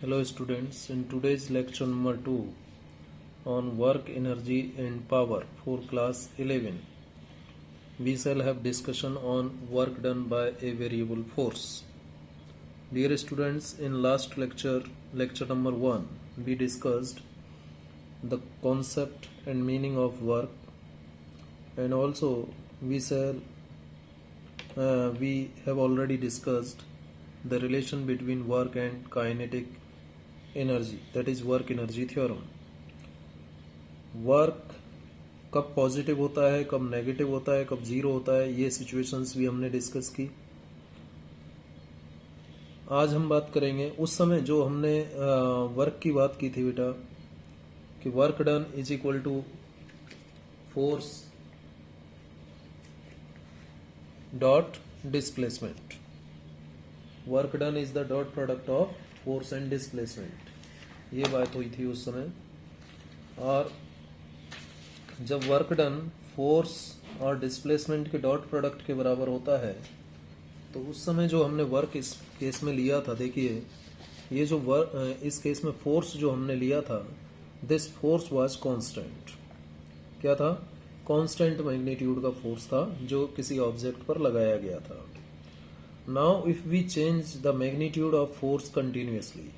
Hello students, in today's lecture number 2 on work, energy and power for class 11, we shall have discussion on work done by a variable force. Dear students, in last lecture number 1, we discussed the concept and meaning of work, and also we have already discussed the relation between work and kinetic energy, that is work energy theorem. Work कब positive होता है, कब negative होता है, कब zero होता है, ये सिचुएशंस भी हमने डिस्कस की। आज हम बात करेंगे उस समय जो हमने वर्क की बात की थी बेटा, कि work done is equal to force dot displacement. Work done is the dot product of force and displacement, ये बात हुई थी उस समय। और जब वर्क डन फोर्स और डिस्प्लेसमेंट के डॉट प्रोडक्ट के बराबर होता है, तो उस समय जो हमने वर्क इस केस में लिया था, देखिए ये जो वर्क इस केस में फोर्स जो हमने लिया था, दिस फोर्स वाज कांस्टेंट। क्या था? कांस्टेंट मैग्नीट्यूड का फोर्स था जो किसी ऑब्जेक्ट पर लगाया गया था। Now if we change the magnitude of force continuously,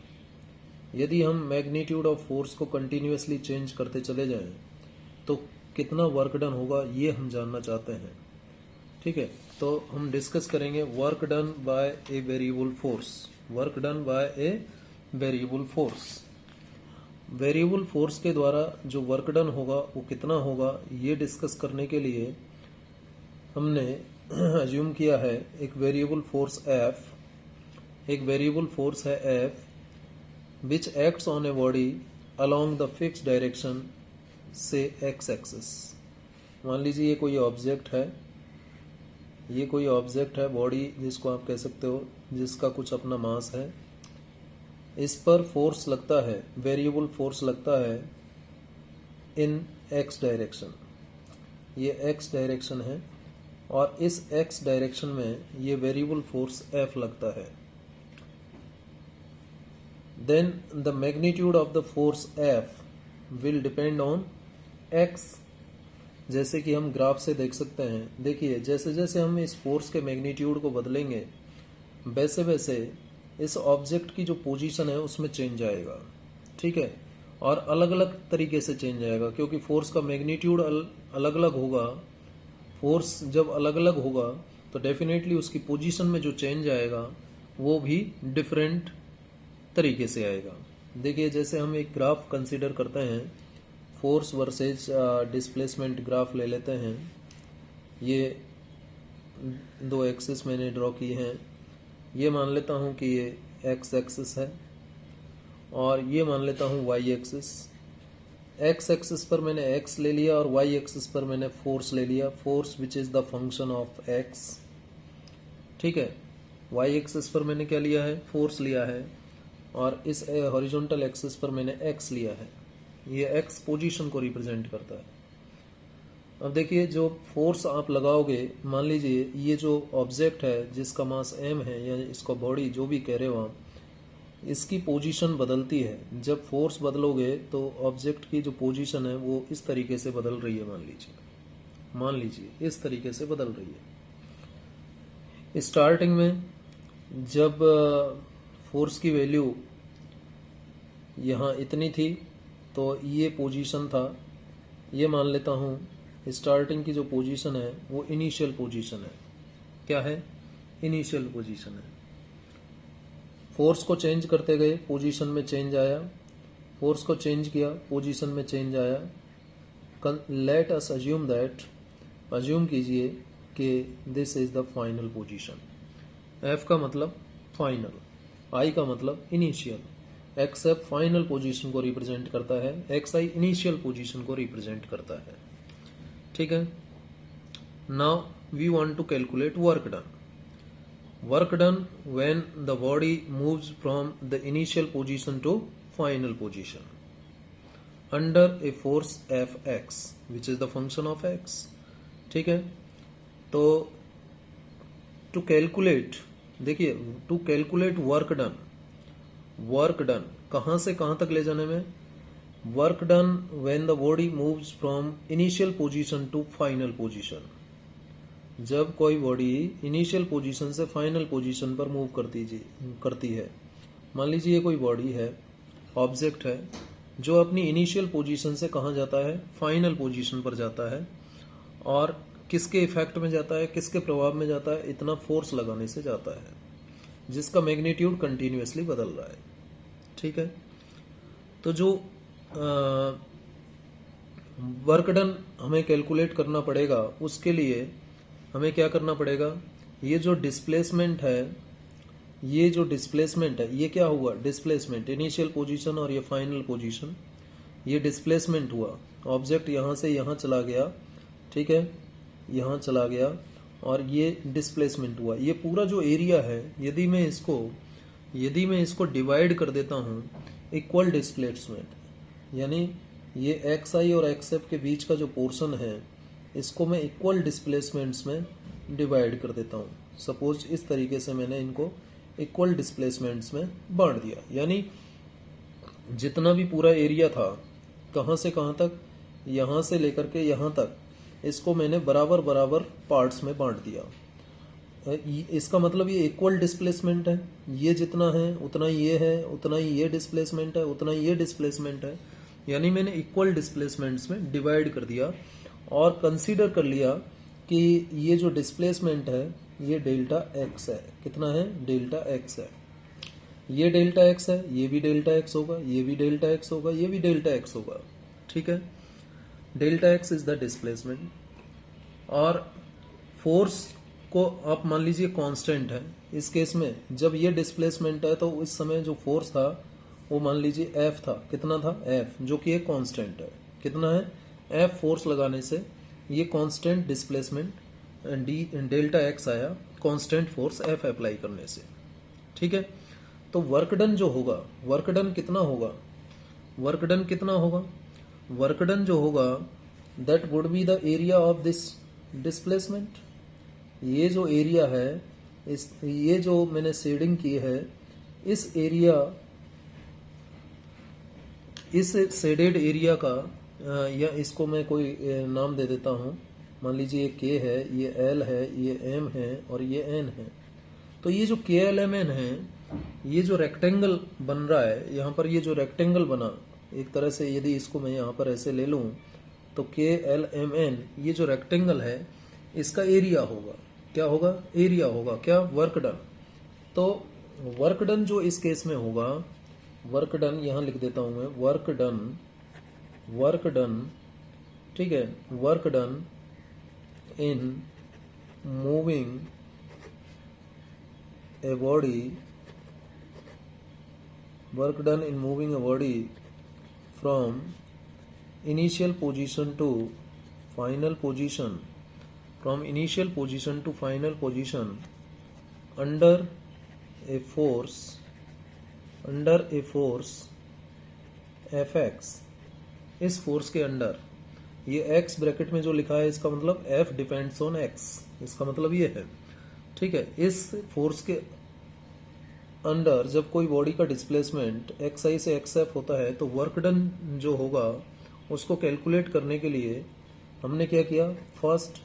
यदि हम मैग्नीट्यूड ऑफ फोर्स को कंटिन्यूसली चेंज करते चले जाएं तो कितना वर्क डन होगा, ये हम जानना चाहते हैं। ठीक है, तो हम डिस्कस करेंगे work done bye a variable force. Work done bye a variable force, variable force के द्वारा जो वर्क डन होगा वो कितना होगा, ये डिस्कस करने के लिए हमने अज्यूम किया है एक वेरिएबल फोर्स एफ, एक वेरिएबल फोर्स है F which acts on a body along the fix direction से एक्स एक्सिस। मान लीजिए ये कोई ऑब्जेक्ट है, ये कोई ऑब्जेक्ट है, बॉडी जिसको आप कह सकते हो, जिसका कुछ अपना मास है। इस पर फोर्स लगता है, वेरिएबल फोर्स लगता है इन एक्स डायरेक्शन, ये एक्स डायरेक्शन है, और इस एक्स डायरेक्शन में ये वेरिएबल फोर्स एफ लगता है। Then the magnitude of the force F will depend on X. जैसे कि हम ग्राफ से देख सकते हैं, देखिए जैसे जैसे हम इस फोर्स के मैग्नीट्यूड को बदलेंगे, वैसे वैसे इस ऑब्जेक्ट की जो पोजीशन है उसमें चेंज आएगा। ठीक है, और अलग अलग तरीके से चेंज आएगा, क्योंकि फोर्स का मैग्नीट्यूड अलग अलग होगा। फोर्स जब अलग अलग होगा तो डेफिनेटली उसकी पोजीशन में जो चेंज आएगा वो भी डिफरेंट तरीके से आएगा। देखिए जैसे हम एक ग्राफ कंसीडर करते हैं, फोर्स वर्सेज डिस्प्लेसमेंट ग्राफ ले लेते हैं। ये दो एक्सिस मैंने ड्रॉ की हैं। ये मान लेता हूँ कि ये एक्स एक्सिस है और ये मान लेता हूँ वाई एक्सिस। एक्स एक्सिस पर मैंने एक्स ले लिया और वाई एक्सिस पर मैंने फोर्स ले लिया, force which is the function of x. ठीक है, वाई एक्सिस पर मैंने क्या लिया है? फोर्स लिया है, और इस हॉरिजॉन्टल एक्सिस पर मैंने एक्स लिया है। ये एक्स पोजीशन को रिप्रेजेंट करता है। अब देखिए जो फोर्स आप लगाओगे, मान लीजिए ये जो ऑब्जेक्ट है जिसका मास m है, या इसको बॉडी जो भी कह रहे हो आप, इसकी पोजीशन बदलती है। जब फोर्स बदलोगे तो ऑब्जेक्ट की जो पोजीशन है वो इस तरीके से बदल रही है। मान लीजिए इस तरीके से बदल रही है। स्टार्टिंग में जब फोर्स की वैल्यू यहाँ इतनी थी तो ये पोजीशन था, ये मान लेता हूँ स्टार्टिंग की जो पोजीशन है वो इनिशियल पोजीशन है। क्या है? इनिशियल पोजीशन है। फोर्स को चेंज करते गए, पोजीशन में चेंज आया, फोर्स को चेंज किया, पोजीशन में चेंज आया। Let us assume that, assume कीजिए कि this is the final position. F का मतलब फाइनल, आई का मतलब initial. X F final position को रिप्रेजेंट करता है, एक्स आई इनिशियल पोजीशन को रिप्रेजेंट करता है। ठीक है, now we want to calculate work done. Work done when the body moves from the initial position to final position under a force Fx which is the function of x. ठीक है, तो to calculate, देखिए to calculate work done, work done कहां से कहां तक ले जाने में, work done when the body moves from initial position to final position, जब कोई बॉडी इनिशियल पोजीशन से फाइनल पोजीशन पर मूव करती है। मान लीजिए ये कोई बॉडी है, ऑब्जेक्ट है, जो अपनी इनिशियल पोजीशन से कहां जाता है, फाइनल पोजीशन पर जाता है, और किसके इफेक्ट में जाता है, किसके प्रभाव में जाता है, इतना फोर्स लगाने से जाता है, जिसका मैग्नीट्यूड कंटिन्यूअसली बदल रहा है। ठीक है, तो जो वर्क डन हमें कैलकुलेट करना पड़ेगा, उसके लिए हमें क्या करना पड़ेगा, ये जो डिस्प्लेसमेंट है, ये क्या हुआ, डिस्प्लेसमेंट, इनिशियल पोजीशन और ये फाइनल पोजीशन, ये डिस्प्लेसमेंट हुआ। ऑब्जेक्ट यहां से यहां चला गया, ठीक है, यहां चला गया, और ये डिस्प्लेसमेंट हुआ। ये पूरा जो एरिया है, यदि मैं इसको डिवाइड कर देता हूं इक्वल डिस्प्लेसमेंट, यानी ये एक्स आई और एक्स एफ के बीच का जो पोर्शन है, इसको मैं इक्वल डिस्प्लेसमेंट्स में डिवाइड कर देता हूं। सपोज इस तरीके से मैंने इनको इक्वल डिस्प्लेसमेंट्स में बांट दिया, यानी जितना भी पूरा एरिया था, कहां से कहां तक, यहां से लेकर के यहां तक, इसको मैंने बराबर बराबर पार्ट्स में बांट दिया। इसका मतलब ये इक्वल डिस्प्लेसमेंट है, ये जितना है उतना ये है, उतना ही ये डिस्प्लेसमेंट है, उतना ही ये डिस्प्लेसमेंट है, यानी मैंने इक्वल डिस्प्लेसमेंट्स में डिवाइड कर दिया और कंसीडर कर लिया कि ये जो डिस्प्लेसमेंट है ये डेल्टा एक्स है। कितना है, डेल्टा एक्स है। ये डेल्टा एक्स है, ये भी डेल्टा एक्स होगा, ये भी डेल्टा एक्स होगा, ये भी डेल्टा एक्स होगा। ठीक है, delta x is the displacement. और फोर्स को आप मान लीजिए कांस्टेंट है। इस केस में जब ये डिस्प्लेसमेंट है तो इस समय जो फोर्स था वो मान लीजिए एफ था। कितना था, एफ, जो कि एक कांस्टेंट है। कितना है, एफ फोर्स लगाने से ये कांस्टेंट डिस्प्लेसमेंट डेल्टा एक्स आया, कांस्टेंट फोर्स एफ अप्लाई करने से। ठीक है, तो वर्क डन जो होगा, वर्क डन कितना होगा, वर्क डन कितना होगा, वर्क डन जो होगा that would be the area of this displacement. ये जो एरिया है, ये जो मैंने शेडिंग की है, इस एरिया, इस शेडेड एरिया का या इसको मैं कोई नाम दे देता हूं। मान लीजिए ये के है, ये एल है, ये एम है और ये एन है। तो ये जो के एल एम एन है, ये जो रेक्टेंगल बन रहा है यहाँ पर, ये जो रेक्टेंगल बना, एक तरह से यदि इसको मैं यहाँ पर ऐसे ले लूं तो के एल एम एन, ये जो रेक्टेंगल है इसका एरिया होगा। क्या होगा, एरिया होगा। क्या, वर्क डन। तो वर्क डन जो इस केस में होगा, वर्क डन यहां लिख देता हूं मैं, वर्क डन, वर्क डन, ठीक है, work done in moving a body, work done in moving a body from initial position to final position, from initial position to final position under a force, under a force fx। इस force के under, ये x bracket में जो लिखा है इसका मतलब f depends on x, इसका मतलब ये है। ठीक है, इस फोर्स के अंडर जब कोई बॉडी का डिस्प्लेसमेंट एक्स आई से एक्स एफ होता है, तो वर्क डन जो होगा उसको कैलकुलेट करने के लिए हमने क्या किया, first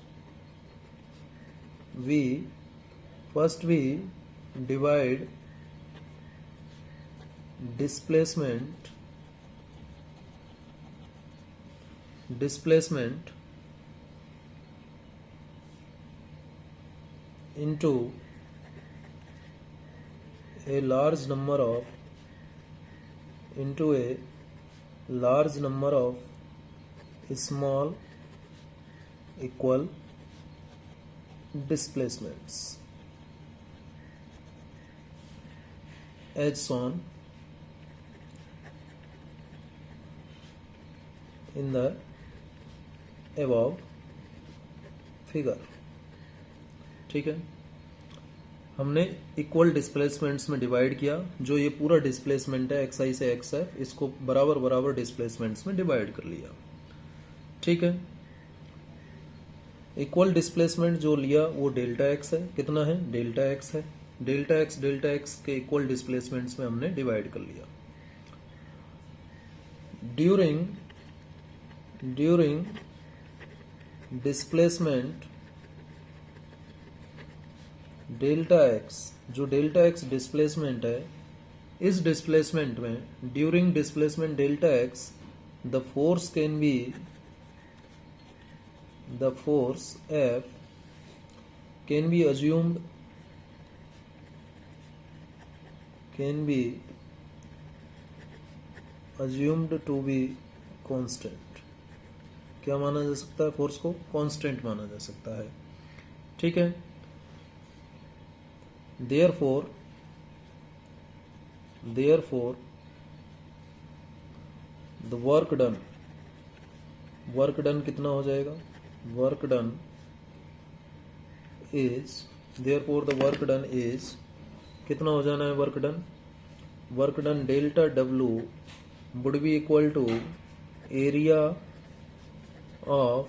we divide displacement into a large number of small equal displacements as shown in the above figure। ठीक है, हमने इक्वल डिस्प्लेसमेंट्स में डिवाइड किया। जो ये पूरा डिस्प्लेसमेंट है एक्स आई से एक्स एफ, इसको बराबर बराबर डिस्प्लेसमेंट्स में डिवाइड कर लिया। ठीक है, इक्वल डिस्प्लेसमेंट जो लिया वो डेल्टा एक्स है। कितना है, डेल्टा एक्स है। डेल्टा एक्स के इक्वल डिस्प्लेसमेंट्स में हमने डिवाइड कर लिया। ड्यूरिंग डिस्प्लेसमेंट डेल्टा एक्स, जो डेल्टा एक्स डिस्प्लेसमेंट है, इस डिस्प्लेसमेंट में during displacement delta x the force F can be assumed to be constant। क्या माना जा सकता है? फोर्स को कांस्टेंट माना जा सकता है। ठीक है, therefore the work done कितना हो जाएगा? Work done is, therefore the work done is, कितना हो जाना है work done? Work done delta W would be equal to area of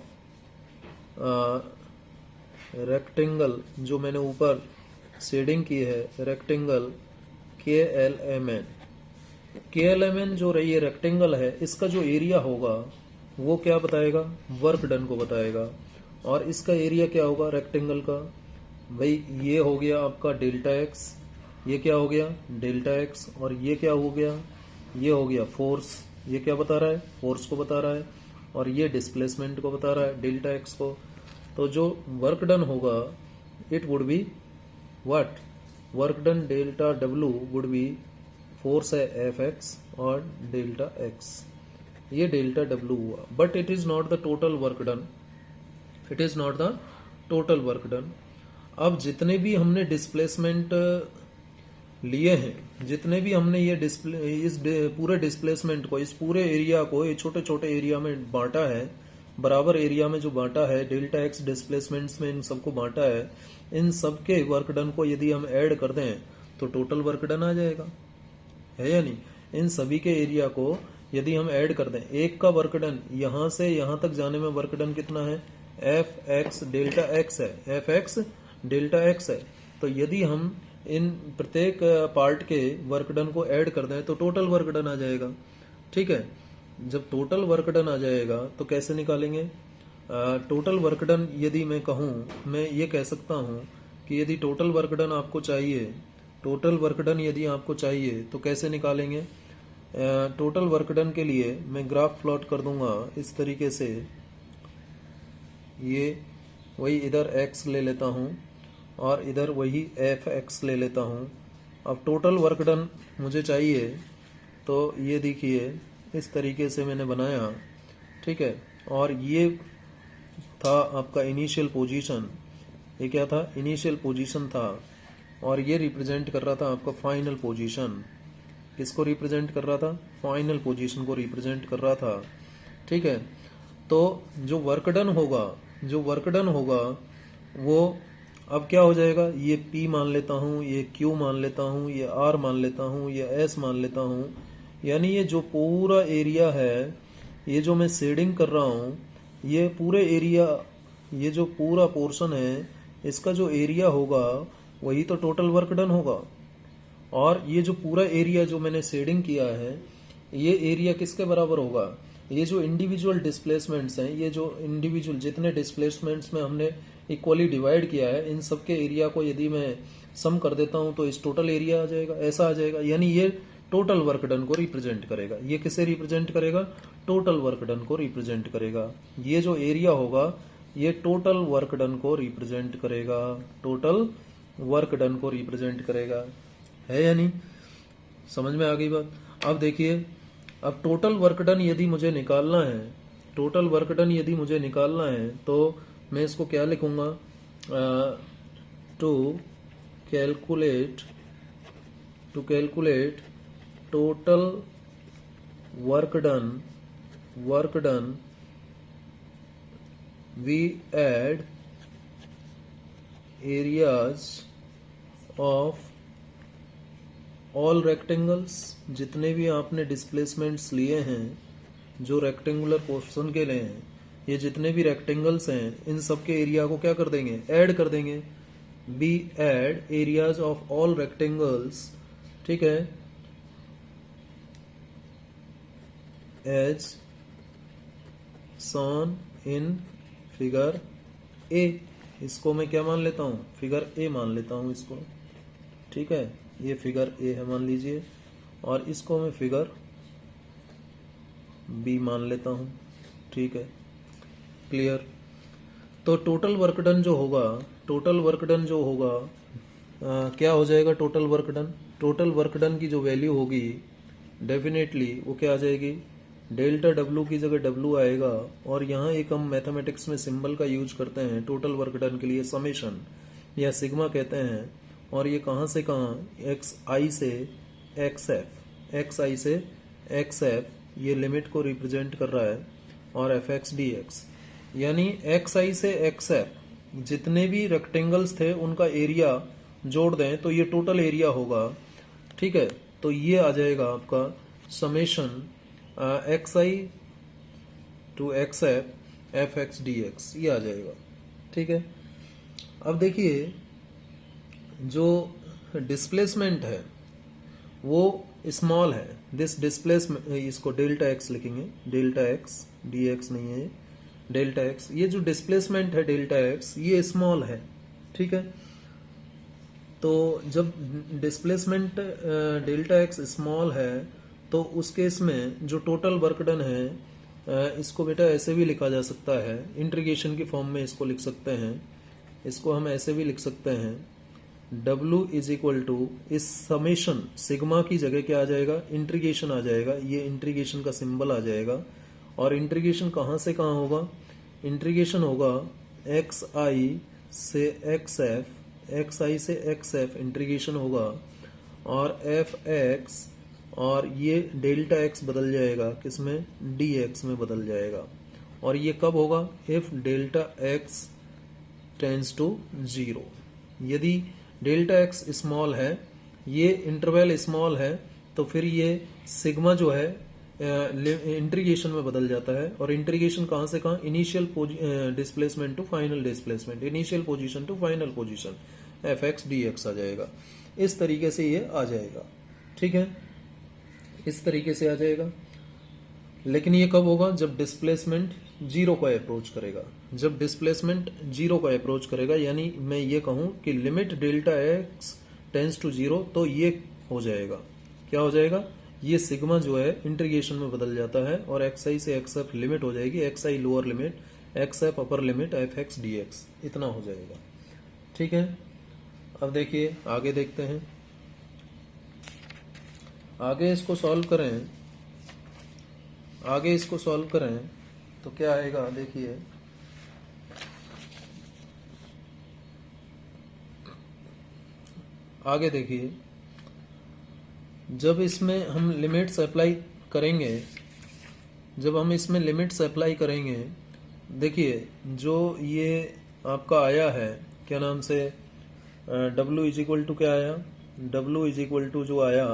rectangle, जो मैंने ऊपर शेडिंग की है, रेक्टेंगल KLMN जो रही है रेक्टेंगल है, इसका जो एरिया होगा वो क्या बताएगा? वर्क डन को बताएगा। और इसका एरिया क्या होगा रेक्टेंगल का? भाई ये हो गया आपका डेल्टा एक्स, ये क्या हो गया? डेल्टा एक्स, और ये क्या हो गया? ये हो गया फोर्स। ये क्या बता रहा है? फोर्स को बता रहा है, और ये डिस्प्लेसमेंट को बता रहा है, डेल्टा एक्स को। तो जो वर्क डन होगा it would be what? Work done delta W would B, force है Fx और डेल्टा एक्स, ये डेल्टा W हुआ। But it is not the total work done, it is not the total work done. अब जितने भी हमने displacement लिए हैं, जितने भी हमने ये पूरे डिस्प्लेसमेंट को, इस पूरे एरिया को ये छोटे छोटे एरिया में बांटा है, बराबर एरिया में जो बांटा है, डेल्टा एक्स डिस्प्लेसमेंट्स में इन सबको बांटा है, इन सबके वर्क डन को यदि हम ऐड कर दें तो टोटल वर्क डन आ जाएगा, है या नहीं? इन सभी के एरिया को यदि हम ऐड कर दें, एक का वर्क डन यहां से यहां तक जाने में वर्क डन कितना है? Fx डेल्टा एक्स है, Fx डेल्टा एक्स है। तो यदि हम इन प्रत्येक पार्ट के वर्क डन को ऐड कर दें तो टोटल वर्क डन आ जाएगा। ठीक है, जब टोटल वर्क डन आ जाएगा तो कैसे निकालेंगे? टोटल वर्क डन यदि मैं कहूँ, मैं ये कह सकता हूँ कि यदि टोटल वर्क डन आपको चाहिए, टोटल वर्क डन यदि आपको चाहिए तो कैसे निकालेंगे? टोटल वर्क डन के लिए मैं ग्राफ प्लॉट कर दूंगा इस तरीके से, ये वही इधर x ले लेता हूँ और इधर वही Fx ले लेता हूँ। अब टोटल वर्क डन मुझे चाहिए तो ये देखिए इस तरीके से मैंने बनाया। ठीक है, और ये था आपका इनिशियल पोजीशन, ये क्या था? इनिशियल पोजीशन था, और ये रिप्रेजेंट कर रहा था आपका फाइनल पोजीशन। किसको रिप्रेजेंट कर रहा था? फाइनल पोजीशन को रिप्रेजेंट कर रहा था। ठीक है, तो जो वर्क डन होगा वो अब क्या हो जाएगा? ये P मान लेता हूँ, ये Q मान लेता हूँ, ये R मान लेता हूँ, ये S मान लेता हूँ। यानी ये जो पूरा एरिया है, ये जो मैं शेडिंग कर रहा हूँ, ये पूरे एरिया, ये जो पूरा पोर्शन है, इसका जो एरिया होगा वही तो टोटल वर्क डन होगा। और ये जो पूरा एरिया जो मैंने शेडिंग किया है, ये एरिया किसके बराबर होगा? ये जो इंडिविजुअल डिस्प्लेसमेंट्स हैं, ये जो इंडिविजुअल जितने डिस्प्लेसमेंट्स में हमने इक्वली डिवाइड किया है, इन सब के एरिया को यदि मैं सम कर देता हूं तो इस टोटल एरिया आ जाएगा, ऐसा आ जाएगा। यानी ये टोटल वर्क डन को रिप्रेजेंट करेगा। ये किसे रिप्रेजेंट करेगा? टोटल वर्क डन को रिप्रेजेंट करेगा। ये जो एरिया होगा ये टोटल वर्क डन को रिप्रेजेंट करेगा, टोटल वर्क डन को रिप्रेजेंट करेगा, है या नहीं? समझ में आ गई बात? अब देखिए, अब टोटल वर्क डन यदि मुझे निकालना है, टोटल वर्क डन यदि मुझे निकालना है तो मैं इसको क्या लिखूंगा? To calculate total work done we add areas of all rectangles. जितने भी आपने डिस्प्लेसमेंट्स लिए हैं जो रेक्टेंगुलर पोर्शन के लिए हैं, ये जितने भी रेक्टेंगल्स हैं इन सब के एरिया को क्या कर देंगे? ऐड कर देंगे। Be add areas of all rectangles, ठीक है, as shown in figure A. इसको मैं क्या मान लेता हूँ, फिगर ए मान लेता हूँ इसको, ठीक है, ये फिगर ए है मान लीजिए, और इसको मैं फिगर बी मान लेता हूँ, ठीक है, क्लियर। तो टोटल वर्क डन जो होगा, टोटल वर्क डन जो होगा क्या हो जाएगा, टोटल वर्क डन की जो वैल्यू होगी डेफिनेटली वो क्या आ जाएगी, डेल्टा डब्ल्यू की जगह डब्ल्यू आएगा, और यहाँ एक हम मैथमेटिक्स में सिंबल का यूज करते हैं टोटल वर्क डन के लिए, समेशन या सिग्मा कहते हैं, और ये कहाँ से कहाँ, एक्स आई से एक्स एफ, एक्स आई से एक्स एफ, ये लिमिट को रिप्रेजेंट कर रहा है, और एफ एक्स डी एक्स, यानी एक्स आई से एक्स एफ जितने भी रेक्टेंगल्स थे उनका एरिया जोड़ दें तो ये टोटल एरिया होगा, ठीक है। तो ये आ जाएगा आपका summation X I to X F X D X, ये आ जाएगा, ठीक है। अब देखिए जो डिस्प्लेसमेंट है वो स्मॉल है, दिस डिस्प्लेसमेंट, इसको डेल्टा एक्स लिखेंगे, डेल्टा एक्स, डी एक्स नहीं है, डेल्टा एक्स, ये जो डिस्प्लेसमेंट है डेल्टा एक्स ये स्मॉल है, ठीक है। तो जब डिस्प्लेसमेंट डेल्टा एक्स स्मॉल है तो उस केस में जो टोटल वर्क डन है इसको बेटा ऐसे भी लिखा जा सकता है, इंटीग्रेशन की फॉर्म में इसको लिख सकते हैं, इसको हम ऐसे भी लिख सकते हैं, W इज इक्वल टू इस समेशन सिग्मा की जगह क्या आ जाएगा, इंटीग्रेशन आ जाएगा, ये इंटीग्रेशन का सिंबल आ जाएगा, और इंटीग्रेशन कहाँ से कहाँ होगा, इंटीग्रेशन होगा एक्स आई से एक्स एफ, एक्स आई से एक्स एफ इंटीग्रेशन होगा, और एफ एक्स, और ये डेल्टा एक्स बदल जाएगा किसमें, डी एक्स में बदल जाएगा, और ये कब होगा, if delta X tends to zero, यदि डेल्टा एक्स स्मॉल है, ये इंटरवल स्मॉल है, तो फिर ये सिग्मा जो है इंटीग्रेशन में बदल जाता है, और इंटीग्रेशन कहाँ से कहाँ, initial displacement to final displacement, initial position to final position, F X D X आ जाएगा, इस तरीके से ये आ जाएगा, ठीक है, इस तरीके से आ जाएगा। लेकिन ये कब होगा, जब डिस्प्लेसमेंट जीरो को अप्रोच करेगा, जब डिस्प्लेसमेंट जीरो को अप्रोच करेगा, यानी मैं ये कहूं कि limit delta X tends to zero, तो ये हो जाएगा, क्या हो जाएगा, ये सिग्मा जो है इंटीग्रेशन में बदल जाता है, और एक्स आई से एक्स एफ लिमिट हो जाएगी, X I lower limit, X F upper limit, F X D X, इतना हो जाएगा, ठीक है। अब देखिए आगे देखते हैं, आगे इसको सॉल्व करें, आगे इसको सॉल्व करें तो क्या आएगा, देखिए आगे देखिए, जब इसमें हम लिमिट्स अप्लाई करेंगे, जब हम इसमें लिमिट्स अप्लाई करेंगे, देखिए जो ये आपका आया है क्या नाम से, W इज इक्वल टू क्या आया, W इज इक्वल टू जो आया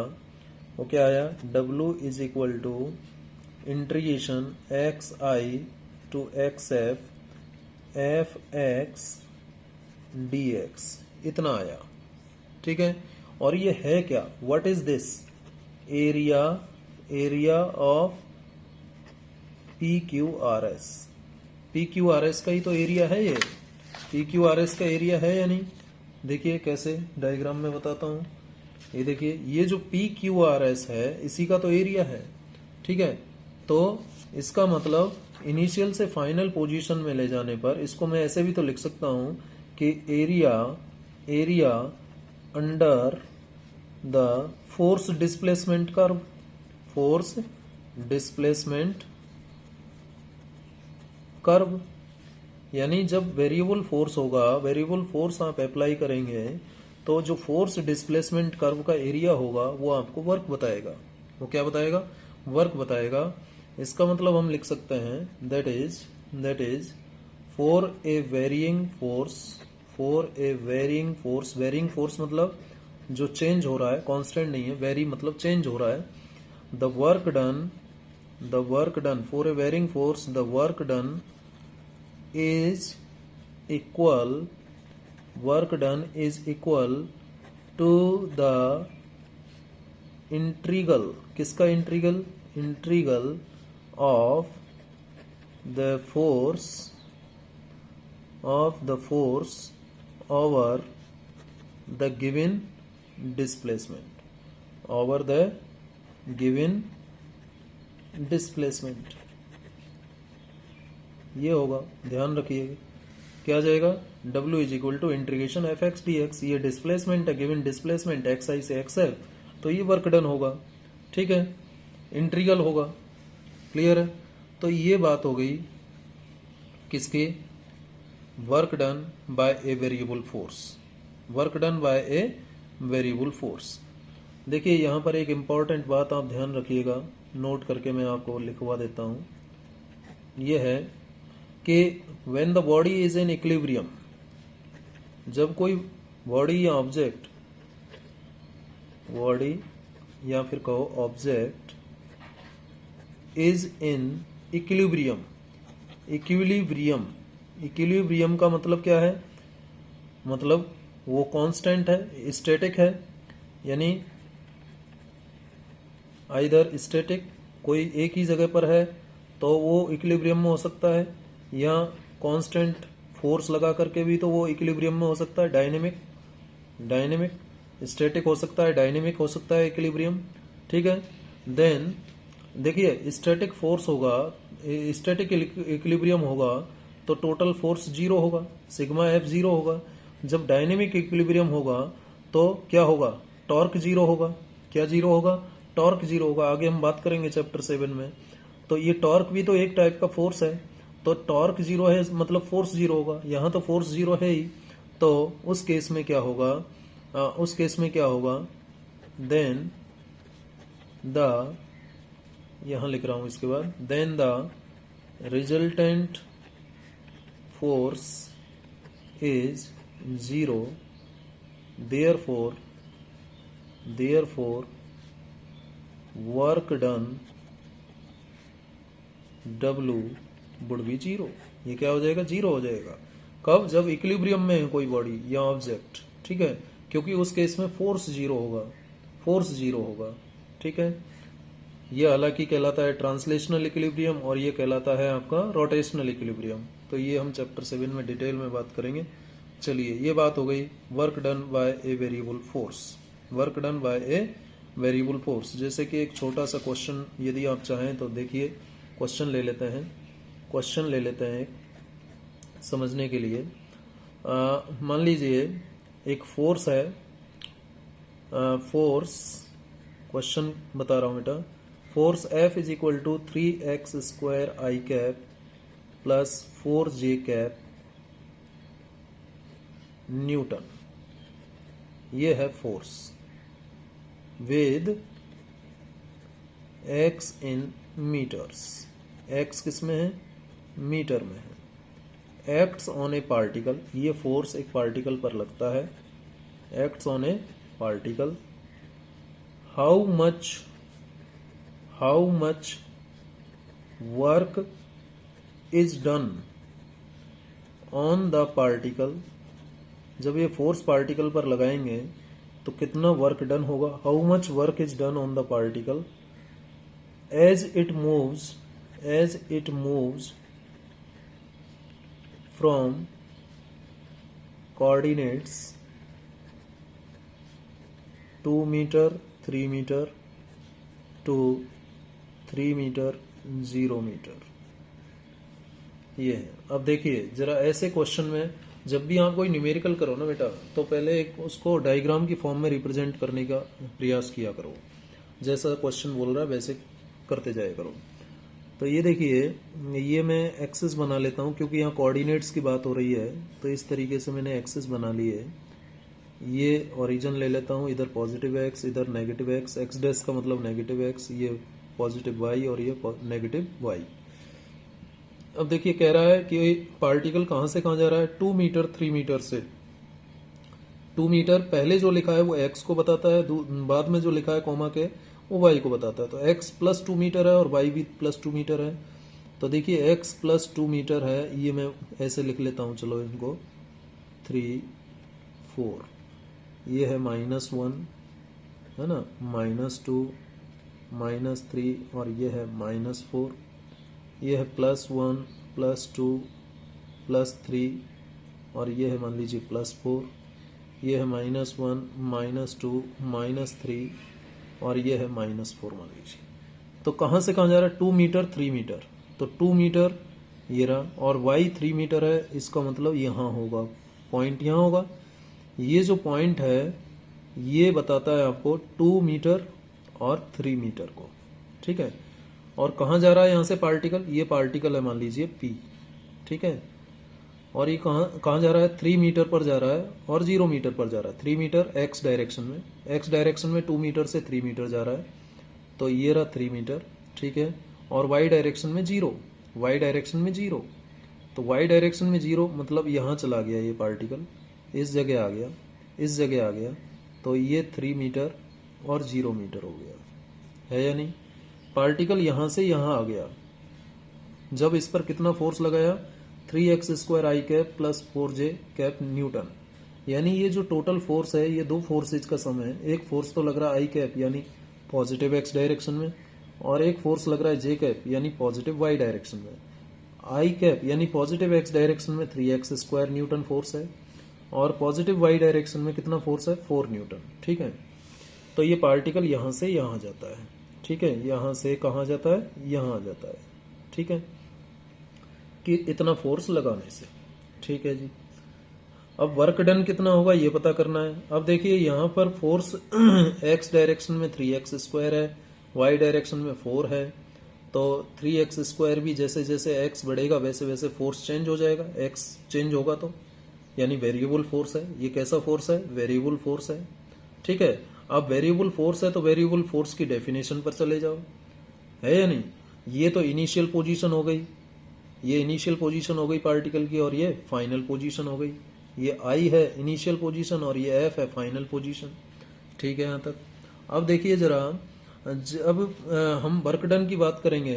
वो क्या आया, W is equal to integration X I to X F X D X, इतना आया, ठीक है। और ये है क्या, what is this, area, area of P Q R S, P Q R S का ही तो एरिया है ये, पी क्यू आर एस का एरिया है या नहीं, देखिए कैसे डायग्राम में बताता हूं, ये देखिए ये जो पी क्यू आर एस है इसी का तो एरिया है, ठीक है। तो इसका मतलब इनिशियल से फाइनल पोजीशन में ले जाने पर इसको मैं ऐसे भी तो लिख सकता हूं कि area, area under the force displacement curve, force displacement curve, यानी जब वेरिएबल फोर्स होगा, वेरिएबल फोर्स आप अप्लाई करेंगे तो जो फोर्स डिस्प्लेसमेंट कर्व का एरिया होगा वो आपको वर्क बताएगा, वो क्या बताएगा, वर्क बताएगा। इसका मतलब हम लिख सकते हैं that is for a varying force, for a varying force, varying force मतलब जो चेंज हो रहा है, कांस्टेंट नहीं है, वेरी मतलब चेंज हो रहा है, the work done for a varying force, the work done is equal work done is equal to the integral, किसका integral, integral of the force over the given displacement, over the given displacement. ये होगा, ध्यान रखिएगा क्या जाएगा, W is equal to integration F X D X. ये displacement है, given displacement X I से एक्स एफ, तो ये वर्क डन होगा, ठीक है, इंटीग्रल होगा। क्लियर है। तो ये बात हो गई किसकी, work done bye a variable force, work done bye a variable force. देखिए यहां पर एक इंपॉर्टेंट बात आप ध्यान रखिएगा, नोट करके मैं आपको लिखवा देता हूं। यह है कि when the body is in equilibrium, जब कोई बॉडी या ऑब्जेक्ट, बॉडी या फिर कहो object is in equilibrium, equilibrium, equilibrium का मतलब क्या है, मतलब वो कांस्टेंट है, स्टैटिक है, यानी आइदर स्टैटिक, कोई एक ही जगह पर है तो वो इक्विलिब्रियम में हो सकता है, या कांस्टेंट फोर्स लगा करके भी तो वो इक्विलिब्रियम में हो सकता है, डायनेमिक, डायनेमिक स्टैटिक हो सकता है, डायनेमिक हो सकता है इक्विलिब्रियम, ठीक है। देन देखिए स्टैटिक फोर्स होगा, स्टैटिक इक्विलिब्रियम होगा तो टोटल फोर्स जीरो होगा, सिग्मा एफ जीरो होगा। जब डायनेमिक इक्विलिब्रियम होगा तो क्या होगा, टॉर्क जीरो होगा। क्या जीरो होगा, टॉर्क जीरो होगा। आगे हम बात करेंगे चैप्टर 7 में। तो ये टॉर्क भी तो एक टाइप का फोर्स है, तो टॉर्क जीरो है मतलब फोर्स जीरो होगा, यहां तो फोर्स जीरो है ही, तो उस केस में क्या होगा, उस केस में क्या होगा, देन द, यहां लिख रहा हूं इसके बाद, then the resultant force is zero, therefore work done W would be zero. ये क्या हो जाएगा, जीरो हो जाएगा। कब, जब इक्विलिब्रियम में है कोई बॉडी या ऑब्जेक्ट, ठीक है, क्योंकि उस केस में फोर्स जीरो होगा, फोर्स जीरो होगा, ठीक है। ये हालांकि कहलाता है ट्रांसलेशनल इक्विलिब्रियम और ये कहलाता है आपका रोटेशनल इक्विलिब्रियम। तो ये हम चैप्टर 7 में डिटेल में बात करेंगे। चलिए ये बात हो गई work done bye a variable force, work done bye a variable force. जैसे कि एक छोटा सा क्वेश्चन यदि आप चाहें तो देखिए, क्वेश्चन ले लेते हैं, क्वेश्चन ले लेते हैं समझने के लिए। मान लीजिए एक फोर्स है, फोर्स, क्वेश्चन बता रहा हूं बेटा, force F is equal to 3x square I cap plus 4j cap newton. ये है force with x in meters, x किस में है, मीटर में है। एक्ट्स ऑन ए पार्टिकल, ये फोर्स एक पार्टिकल पर लगता है, acts on a particle. How much work is done on the particle, जब ये फोर्स पार्टिकल पर लगाएंगे तो कितना वर्क डन होगा, how much work is done on the particle as it moves from coordinates 2 meter 3 meter to 3 meter 0 meter. ये है। अब देखिए जरा ऐसे क्वेश्चन में जब भी आप कोई न्यूमेरिकल करो ना बेटा, तो पहले एक उसको डायग्राम की फॉर्म में रिप्रेजेंट करने का प्रयास किया करो, जैसा क्वेश्चन बोल रहा है वैसे करते जाया करो। तो ये देखिए, ये मैं एक्सिस बना लेता हूँ क्योंकि यहाँ कोऑर्डिनेट्स की बात हो रही है, तो इस तरीके से मैंने एक्सिस बना ली है। ये ओरिजिन ले लेता हूँ, इधर पॉजिटिव एक्स, इधर नेगेटिव एक्स, एक्स डैश का मतलब नेगेटिव एक्स, ये पॉजिटिव वाई और ये नेगेटिव वाई। अब देखिए कह रहा है कि पार्टिकल कहां से कहां जा रहा है, 2 मीटर 3 मीटर से। 2 मीटर पहले जो लिखा है वो x को बताता है, बाद में जो लिखा है कॉमा के वो y को बताता है। तो x प्लस 2 मीटर है और y भी प्लस 2 मीटर है। तो देखिए x प्लस 2 मीटर है, ये मैं ऐसे लिख लेता हूं, चलो इनको 3 4, ये है -1 है ना, -2, -3 और ये है -4, ये है +1 +2 +3 और ये है मान लीजिए +4, ये है -1 -2 -3 और ये है -4 मान लीजिए। तो कहाँ से कहाँ जा रहा है? 2 मीटर 3 मीटर, तो 2 मीटर ये रहा, और y 3 मीटर है, इसका मतलब यहाँ होगा, पॉइंट यहाँ होगा। ये जो पॉइंट है ये बताता है आपको 2 मीटर और 3 मीटर को, ठीक है। और कहाँ जा रहा है यहाँ से पार्टिकल? ये पार्टिकल है मान लीजिए p, ठीक है। और ये कहाँ कहाँ जा रहा है? 3 मीटर पर जा रहा है और 0 मीटर पर जा रहा है। 3 मीटर x डायरेक्शन में, x डायरेक्शन में 2 मीटर से 3 मीटर जा रहा है, तो ये रहा 3 मीटर, ठीक है। और y डायरेक्शन में 0, y डायरेक्शन में 0, तो y डायरेक्शन में 0 मतलब यहाँ चला गया ये पार्टिकल, इस जगह आ गया, इस जगह आ गया, तो ये 3 मीटर और 0 मीटर हो गया, है या नहीं? पार्टिकल यहाँ से यहाँ आ गया, जब इस पर कितना फोर्स लगाया? 3x² i cap plus 4j cap Newton, यानी ये जो टोटल फोर्स है ये दो फोर्सेज का सम है। एक फोर्स तो लग रहा है i कैप यानी पॉजिटिव x डायरेक्शन में, और एक फोर्स लग रहा है j कैप यानी पॉजिटिव y डायरेक्शन में। i कैप यानी पॉजिटिव x डायरेक्शन में 3x² न्यूटन फोर्स है, और पॉजिटिव y डायरेक्शन में कितना फोर्स है? 4 न्यूटन, ठीक है। तो ये पार्टिकल यहाँ से यहाँ जाता है, ठीक है, यहाँ से कहाँ जाता है? यहाँ जाता है, ठीक है, कि इतना फोर्स लगाने से, ठीक है जी। अब वर्क डन कितना होगा ये पता करना है। अब देखिए यहाँ पर फोर्स x डायरेक्शन में 3x² है, y डायरेक्शन में 4 है, तो 3x² भी जैसे जैसे x बढ़ेगा वैसे वैसे फोर्स चेंज हो जाएगा, x चेंज होगा तो, यानी वेरिएबल फोर्स है। ये कैसा फोर्स है? वेरिएबल फोर्स है, ठीक है। अब वेरिएबल फोर्स है तो वेरिएबल फोर्स की डेफिनेशन पर चले जाओ, है या नहीं? ये तो इनिशियल पोजीशन हो गई, ये इनिशियल पोजीशन हो गई पार्टिकल की, और ये फाइनल पोजीशन हो गई। ये I है इनिशियल पोजीशन और ये F है फाइनल पोजीशन, ठीक है यहाँ तक। अब देखिए जरा, जब हम वर्क डन की बात करेंगे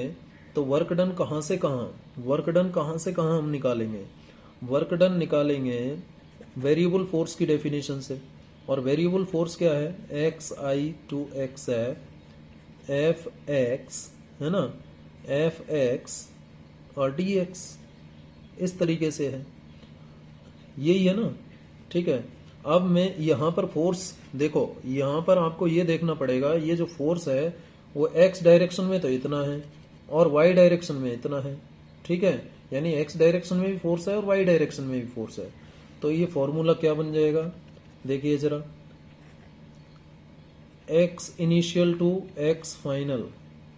तो वर्क डन कहाँ से कहाँ, वर्क डन कहाँ से कहाँ हम निकालेंगे? वर्क डन निकालेंगे वेरिएबल फोर्स की डेफिनेशन से, और वेरिएबल फोर्स क्या है? xi to xf fx, है ना, fx और dx, इस तरीके से है, यही है ना, ठीक है। अब मैं यहाँ पर फोर्स देखो, यहाँ पर आपको ये देखना पड़ेगा, ये जो फोर्स है वो x डायरेक्शन में तो इतना है और y डायरेक्शन में इतना है, ठीक है, यानी x डायरेक्शन में भी फोर्स है और y डायरेक्शन में भी फोर्स है। तो ये फॉर्मूला क्या बन जाएगा? देखिए जरा, x initial to x final,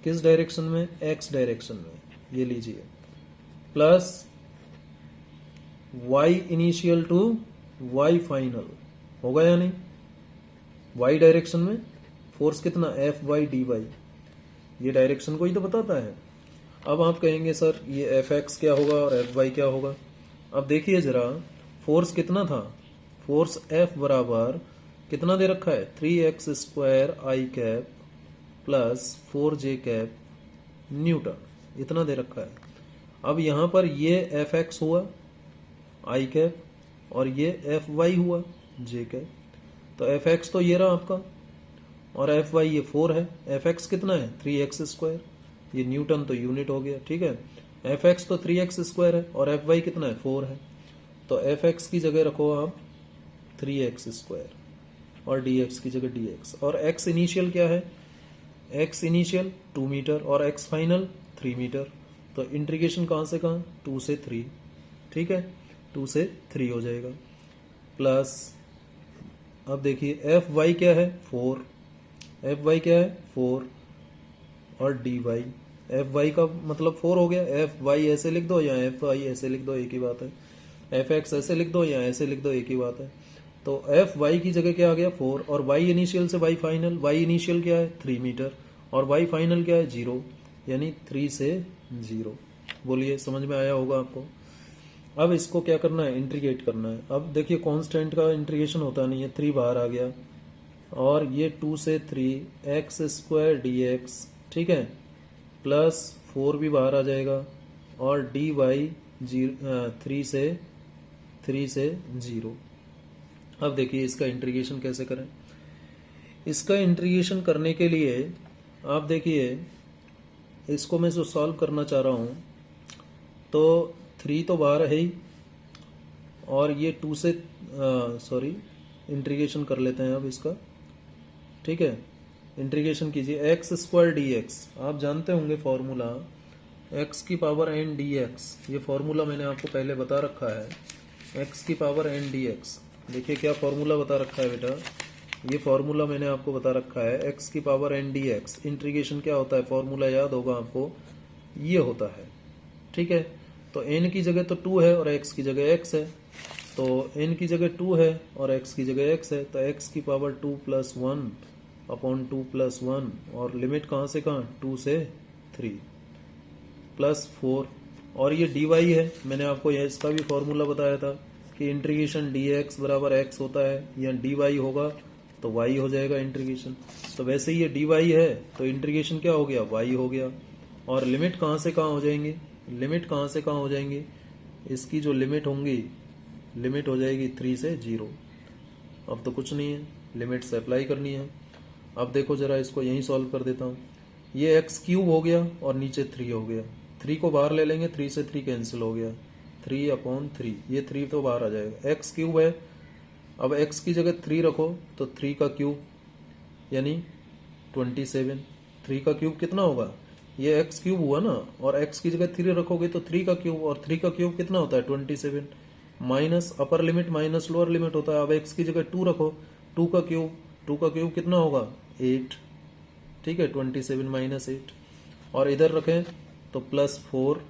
किस डायरेक्शन में? x डायरेक्शन में, ये लीजिए, plus y initial to y final, होगा या नहीं? y डायरेक्शन में फोर्स कितना? F/dy, ये डायरेक्शन को ही तो बताता है। अब आप कहेंगे सर ये Fx क्या होगा और Fy क्या होगा? अब देखिए जरा, फोर्स कितना था? फोर्स F बराबर कितना दे रखा है? 3x² i cap plus 4j cap Newton, इतना दे रखा है। अब यहाँ पर ये Fx हुआ i कैप और ये Fy हुआ j कैप, तो Fx तो ये रहा आपका, और Fy ये 4 है। Fx कितना है? 3x², ये न्यूटन तो यूनिट हो गया, ठीक है। Fx तो 3x² है और Fy कितना है? 4 है, तो Fx की जगह रखो आप 3x² और dx की जगह dx, और x इनिशियल क्या है? x इनिशियल 2 मीटर और x फाइनल 3 मीटर, तो इंटीग्रेशन कहाँ से कहाँ? 2 से 3, ठीक है, 2 से 3 हो जाएगा, प्लस अब देखिए Fy क्या है? 4, Fy क्या है? 4 और dy, Fy का मतलब 4 हो गया। Fy ऐसे लिख दो या Fy ऐसे लिख दो, एक ही बात है। Fx ऐसे लिख दो या ऐसे लिख दो, एक ही बात है। तो Fy की जगह क्या आ गया? 4, और y इनिशियल से y फाइनल, y इनिशियल क्या है? 3 मीटर, और y फाइनल क्या है? 0, यानी 3 से 0। बोलिए समझ में आया होगा आपको। अब इसको क्या करना है? इंटीग्रेट करना है। अब देखिए कांस्टेंट का इंटीग्रेशन होता नहीं है, 3 बाहर आ गया, और ये 2 से 3 x² dx, ठीक है, प्लस 4 भी बाहर आ जाएगा, और dy 3 से 0, अब देखिए इसका इंटीग्रेशन कैसे करें। इसका इंटीग्रेशन करने के लिए आप देखिए, इसको मैं जो सॉल्व करना चाह रहा हूँ, तो 3 तो बाहर है ही, और ये 2 से सॉरी इंटीग्रेशन कर लेते हैं अब इसका। ठीक है, इंटीग्रेशन कीजिए। एक्स स्क्वायर डी एक्स, आप जानते होंगे फॉर्मूला एक्स की पावर एन डी एक्स, ये फॉर्मूला मैंने आपको पहले बता रखा है। एक्स की पावर एन डी एक्स, देखिए क्या फॉर्मूला बता रखा है बेटा, ये फॉर्मूला मैंने आपको बता रखा है। एक्स की power N D X, integration क्या होता है, फॉर्मूला याद होगा आपको, ये होता है। ठीक है, तो एन की जगह तो 2 है और एक्स की जगह एक्स है, तो एन की जगह 2 है और एक्स की जगह एक्स है, तो एक्स की पावर 2 + 1 अपॉन 2 + 1, और लिमिट कहाँ से कहाँ, 2 से 3 + 4, और ये dy है। मैंने आपको इसका भी फॉर्मूला बताया था कि इंटीग्रेशन dx बराबर x होता है, या dy होगा तो y हो जाएगा इंटीग्रेशन। तो वैसे ही ये dy है तो इंटीग्रेशन क्या हो गया, y हो गया। और लिमिट कहाँ से कहाँ हो जाएंगे, लिमिट कहाँ से कहाँ हो जाएंगी, इसकी जो लिमिट होंगी, लिमिट हो जाएगी 3 से 0। अब तो कुछ नहीं है, लिमिट से अप्लाई करनी है। अब देखो जरा, इसको यहीं सॉल्व कर देता हूँ। ये x³ हो गया और नीचे 3 हो गया, 3 को बाहर ले लेंगे, 3 से 3 कैंसिल हो गया, 3/3, ये 3 तो बाहर आ जाएगा। x³ है, अब x की जगह 3 रखो तो 3 का क्यूब यानी 27। 3 का क्यूब कितना होगा, ये x³ हुआ ना, और x की जगह 3 रखोगे तो 3 का क्यूब, और 3 का क्यूब कितना होता है 27, minus upper limit minus lower limit होता है। अब x की जगह 2 रखो, 2 का क्यूब कितना होगा 8। ठीक है, 27 - 8, और इधर रखें तो +4,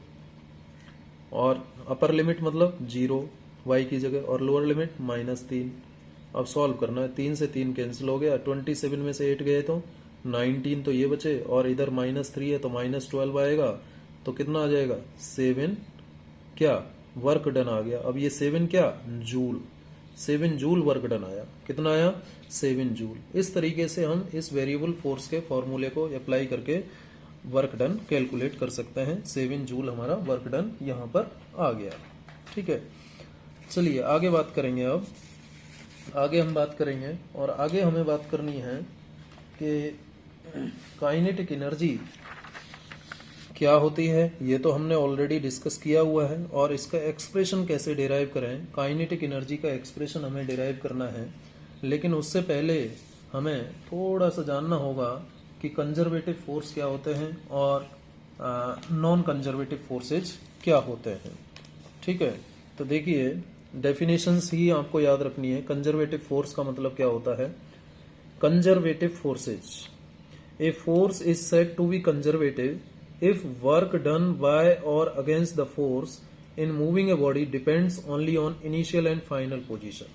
और अपर लिमिट मतलब 0 y की जगह, और लोअर लिमिट -3। अब सॉल्व करना है, 3 से 3 कैंसिल हो गया, 27 में से 8 गए तो 19 तो ये बचे, और इधर -3 है तो -12 आएगा, तो कितना आ जाएगा 7 क्या वर्क डन आ गया। अब ये 7 क्या जूल, 7 जूल वर्क डन आया। कितना आया 7 जूल। इस तरीके से हम इस वेरिएबल फोर्स के फॉर्मूले को अप्लाई करके वर्क डन कैलकुलेट कर सकते हैं। 7 जूल हमारा वर्क डन यहाँ पर आ गया। ठीक है, चलिए आगे बात करेंगे। अब आगे हम बात करेंगे, और आगे हमें बात करनी है कि काइनेटिक एनर्जी क्या होती है। ये तो हमने ऑलरेडी डिस्कस किया हुआ है, और इसका एक्सप्रेशन कैसे डिराइव करें, काइनेटिक एनर्जी का एक्सप्रेशन हमें डिराइव करना है। लेकिन उससे पहले हमें थोड़ा सा जानना होगा कि कंजर्वेटिव फोर्स क्या होते हैं और नॉन कंजर्वेटिव फोर्सेज क्या होते हैं। ठीक है, तो देखिए डेफिनेशंस ही आपको याद रखनी है। कंजर्वेटिव फोर्स का मतलब क्या होता है। Conservative forces, a force is said to be conservative if work done by or against the force in moving a body depends only on initial and final position।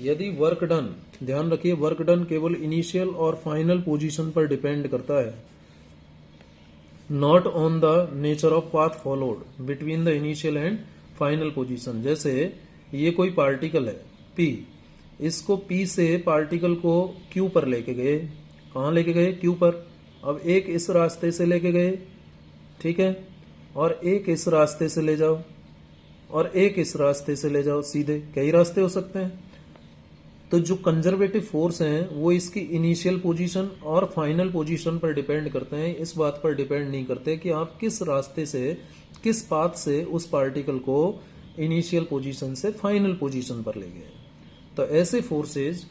यदि वर्क डन, ध्यान रखिए work done केवल initial और final position पर depend करता है, not on the nature of path followed between the initial and final position. जैसे ये कोई पार्टिकल है P, इसको P से पार्टिकल को Q पर लेके गए, कहाँ लेके गए Q पर। अब एक इस रास्ते से लेके गए, ठीक है, और एक इस रास्ते से ले जाओ, और एक इस रास्ते से ले जाओ, सीधे कई रास्ते हो सकते हैं। तो जो कंजर्वेटिव फोर्स हैं वो इसकी इनिशियल पोजीशन और फाइनल पोजीशन पर डिपेंड करते हैं। इस बात पर डिपेंड नहीं करते कि आप किस रास्ते से, किस पाथ से उस पार्टिकल को इनिशियल पोजीशन से फाइनल पोजीशन पर ले गए। तो ऐसे forces,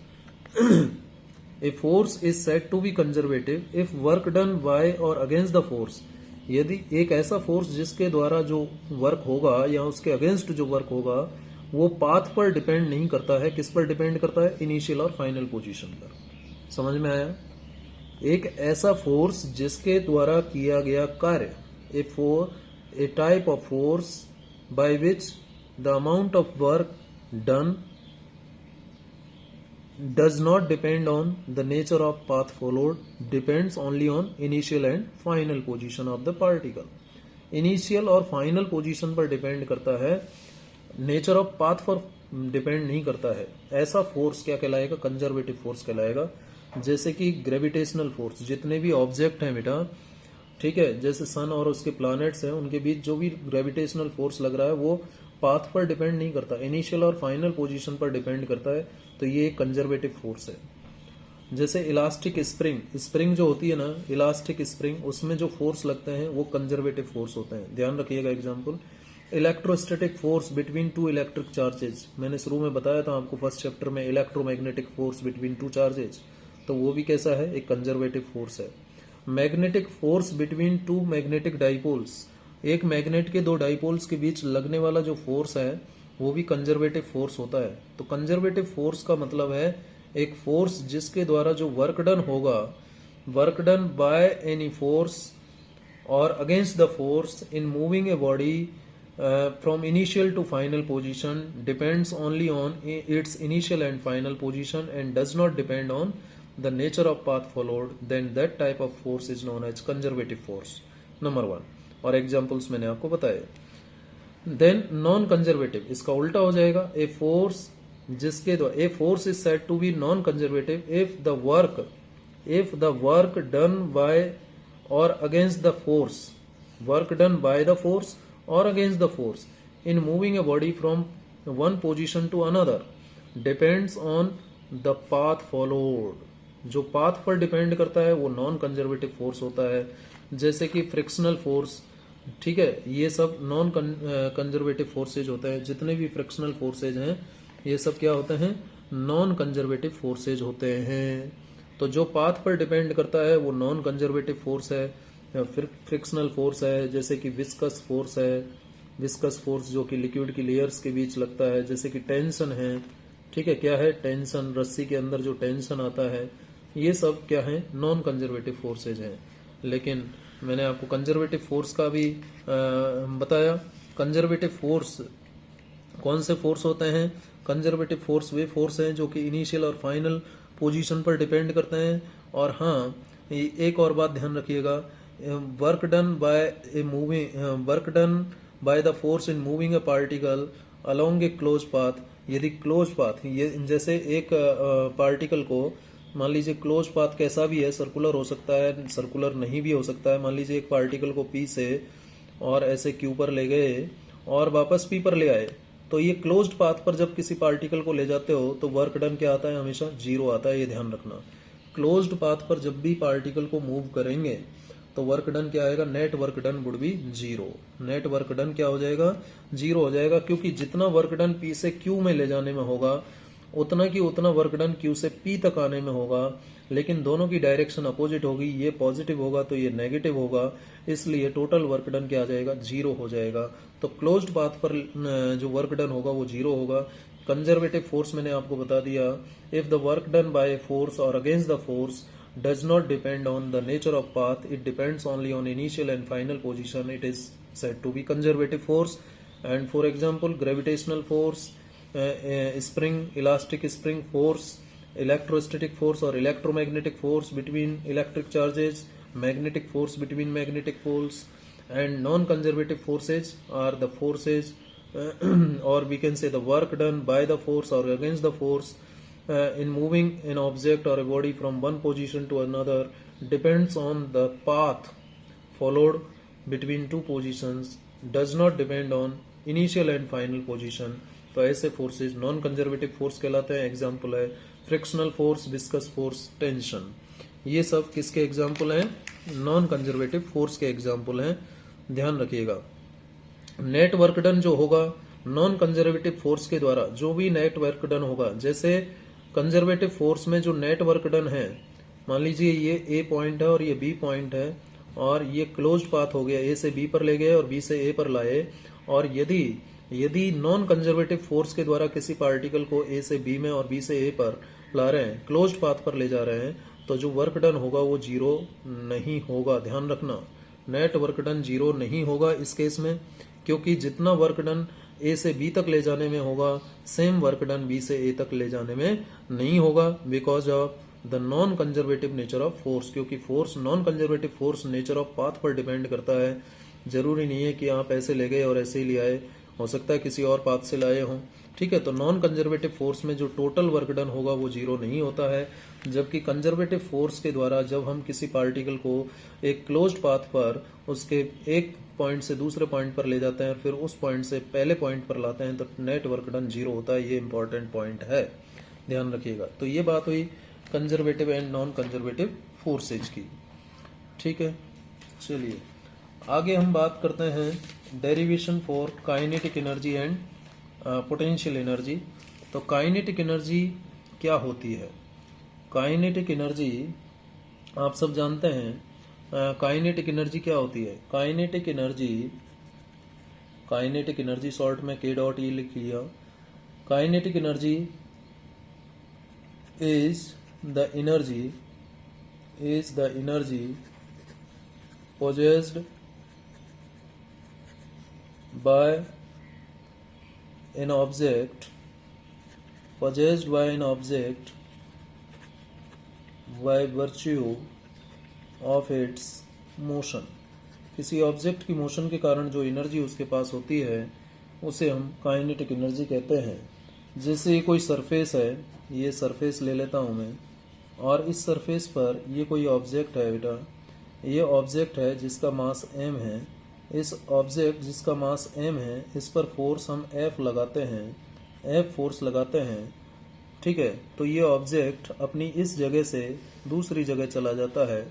a force is said to be conservative if work done by और अगेंस्ट द फोर्स। यदि एक ऐसा फोर्स जिसके द्वारा जो वर्क होगा या उसके अगेंस्ट जो वर्क होगा वो पाथ पर डिपेंड नहीं करता है, किस पर डिपेंड करता है, इनिशियल और फाइनल पोजीशन पर। समझ में आया। एक ऐसा फोर्स जिसके द्वारा किया गया कार्य, a type of force by which the amount of work done does not depend on the nature of path followed, depends only on initial and final position of the particle। Initial और final position पर depend करता है, nature of path पर depend नहीं करता है। ऐसा force क्या कहलाएगा, कंजर्वेटिव फोर्स कहलाएगा। जैसे कि ग्रेविटेशनल फोर्स, जितने भी ऑब्जेक्ट हैं बेटा, ठीक है, जैसे सन और उसके प्लैनेट्स हैं, उनके बीच जो भी ग्रेविटेशनल फोर्स लग रहा है वो पाथ पर डिपेंड नहीं करता, इनिशियल और फाइनल पोजीशन पर डिपेंड करता है, तो ये एक कंजर्वेटिव फोर्स है। जैसे इलास्टिक स्प्रिंग, स्प्रिंग जो होती है ना, इलास्टिक स्प्रिंग, उसमें जो फोर्स लगते हैं वो कंजर्वेटिव फोर्स होते हैं। ध्यान रखिएगा। Example, electrostatic force between two electric charges, मैंने शुरू में बताया था आपको फर्स्ट चैप्टर में, electromagnetic force between two charges, तो वो भी कैसा है, एक कंजर्वेटिव फोर्स है। Magnetic force between two magnetic dipoles, एक मैग्नेट के दो डाइपोल्स के बीच लगने वाला जो फोर्स है वो भी कंजर्वेटिव फोर्स होता है। तो कंजर्वेटिव फोर्स का मतलब है एक फोर्स जिसके द्वारा जो वर्क डन होगा, work done by any force और against the force in moving a body from initial to final position depends only on its initial and final position and does not depend on the nature of path followed, then that type of force is known as conservative force. Number 1 और examples मैंने आपको बताए। Then non conservative, इसका उल्टा हो जाएगा, ए force जिसके द्वारा, a force is said to be non conservative if the work done by और against the force, work done by the force or against the force in moving a body from one position to another depends on the path followed. जो path पर depend करता है वो non conservative force होता है। जैसे कि frictional force, ठीक है, ये सब नॉन कंजर्वेटिव फोर्सेज होते हैं। जितने भी फ्रिक्शनल फोर्सेज हैं ये सब क्या होते हैं, नॉन कंजर्वेटिव फोर्सेज होते हैं। तो जो पाथ पर डिपेंड करता है वो नॉन कंजर्वेटिव फोर्स है, फ्रिक्शनल फोर्स है। जैसे कि विस्कस फोर्स है, विस्कस फोर्स जो कि लिक्विड की लेयर्स के बीच लगता है। जैसे कि टेंशन है, ठीक है, क्या है, टेंशन, रस्सी के अंदर जो टेंशन आता है, ये सब क्या है, नॉन कंजर्वेटिव फोर्सेज हैं। लेकिन मैंने आपको कंजर्वेटिव फोर्स का भी बताया। कंजर्वेटिव फोर्स कौन से फोर्स होते हैं, कंजर्वेटिव फोर्स वे फोर्स हैं जो कि इनिशियल और फाइनल पोजीशन पर डिपेंड करते हैं। और हाँ, एक और बात ध्यान रखिएगा, work done by the force in moving A particle along A close path, यदि क्लोज पाथ, ये जैसे एक पार्टिकल को, मान लीजिए क्लोज पाथ कैसा भी है, सर्कुलर हो सकता है, सर्कुलर नहीं भी हो सकता है। मान लीजिए एक पार्टिकल को पी से और ऐसे क्यू पर ले गए और वापस पी पर ले आए, तो ये क्लोज्ड पाथ पर जब किसी पार्टिकल को ले जाते हो तो वर्क डन क्या आता है, हमेशा जीरो आता है, ये ध्यान रखना। क्लोज्ड पाथ पर जब भी पार्टिकल को मूव करेंगे तो वर्क डन क्या आएगा, net work done would be zero. Net work done क्या हो जाएगा, जीरो हो जाएगा, क्योंकि जितना वर्क डन पी से क्यू में ले जाने में होगा उतना की उतना वर्क डन क्यू से पी तक आने में होगा, लेकिन दोनों की डायरेक्शन अपोजिट होगी, ये पॉजिटिव होगा तो ये नेगेटिव होगा, इसलिए टोटल वर्क डन क्या आ जाएगा, जीरो हो जाएगा। तो क्लोज्ड पाथ पर जो वर्क डन होगा वो जीरो होगा। कंजर्वेटिव फोर्स मैंने आपको बता दिया, if the work done by force और against the force does not depend on the nature of path, it depends only on initial and final position, it is said to be conservative force. And for example, gravitational force, spring, elastic spring force, electrostatic force or electromagnetic force between electric charges, magnetic force between magnetic poles, and non-conservative forces are the forces or we can say the work done by the force or against the force in moving an object or a body from one position to another depends on the path followed between two positions, does not depend on initial and final position. तो ऐसे forces non conservative force कहलाते हैं। Example है frictional force, viscous force, tension, ये सब किसके example हैं, non conservative force के एग्जाम्पल हैं, ध्यान रखिएगा। नेट वर्क डन जो होगा नॉन कंजर्वेटिव फोर्स के द्वारा, जो भी नेट वर्क डन होगा, जैसे कंजर्वेटिव फोर्स में जो नेट वर्क डन है, मान लीजिए ये ए पॉइंट है और ये बी पॉइंट है और ये क्लोज्ड पाथ हो गया, ए से बी पर ले गए और बी से ए पर लाए, और यदि नॉन कंजर्वेटिव फोर्स के द्वारा किसी पार्टिकल को ए से बी में और बी से ए पर ला रहे हैं, क्लोज्ड पाथ पर ले जा रहे हैं, तो जो वर्क डन होगा वो जीरो नहीं होगा। ध्यान रखना, नेट वर्क डन जीरो नहीं होगा इस केस में, क्योंकि जितना वर्क डन ए से बी तक ले जाने में होगा सेम वर्क डन बी से ए तक ले जाने में नहीं होगा, because of the non conservative nature of force. क्योंकि force, non conservative force nature of path पर डिपेंड करता है। जरूरी नहीं है कि आप ऐसे ले गए और ऐसे ही ले आए, हो सकता है किसी और पाथ से लाए हों, ठीक है। तो नॉन कंजर्वेटिव फोर्स में जो टोटल वर्क डन होगा वो जीरो नहीं होता है, जबकि कंजर्वेटिव फोर्स के द्वारा जब हम किसी पार्टिकल को एक क्लोज्ड पाथ पर उसके एक पॉइंट से दूसरे पॉइंट पर ले जाते हैं और फिर उस पॉइंट से पहले पॉइंट पर लाते हैं तो नेट वर्क डन जीरो होता है। ये इंपॉर्टेंट पॉइंट है, ध्यान रखिएगा। तो ये बात हुई conservative and non conservative forces की, ठीक है। चलिए आगे हम बात करते हैं derivation for kinetic energy and potential energy. तो काइनेटिक एनर्जी क्या होती है? काइनेटिक एनर्जी आप सब जानते हैं। काइनेटिक एनर्जी क्या होती है? काइनेटिक एनर्जी शॉर्ट में के डॉट ई लिख लिया। Kinetic energy is the energy possessed by an object by virtue of its motion। किसी ऑब्जेक्ट की मोशन के कारण जो एनर्जी उसके पास होती है उसे हम काइनेटिक एनर्जी कहते हैं। जैसे ये कोई सरफेस है, ये सरफेस ले लेता हूं मैं, और इस सरफेस पर ये कोई ऑब्जेक्ट है बेटा, ये ऑब्जेक्ट है जिसका मास m है। इस ऑब्जेक्ट जिसका मास m है इस पर फोर्स हम F लगाते हैं, F फोर्स लगाते हैं, ठीक है। तो ये ऑब्जेक्ट अपनी इस जगह से दूसरी जगह चला जाता है,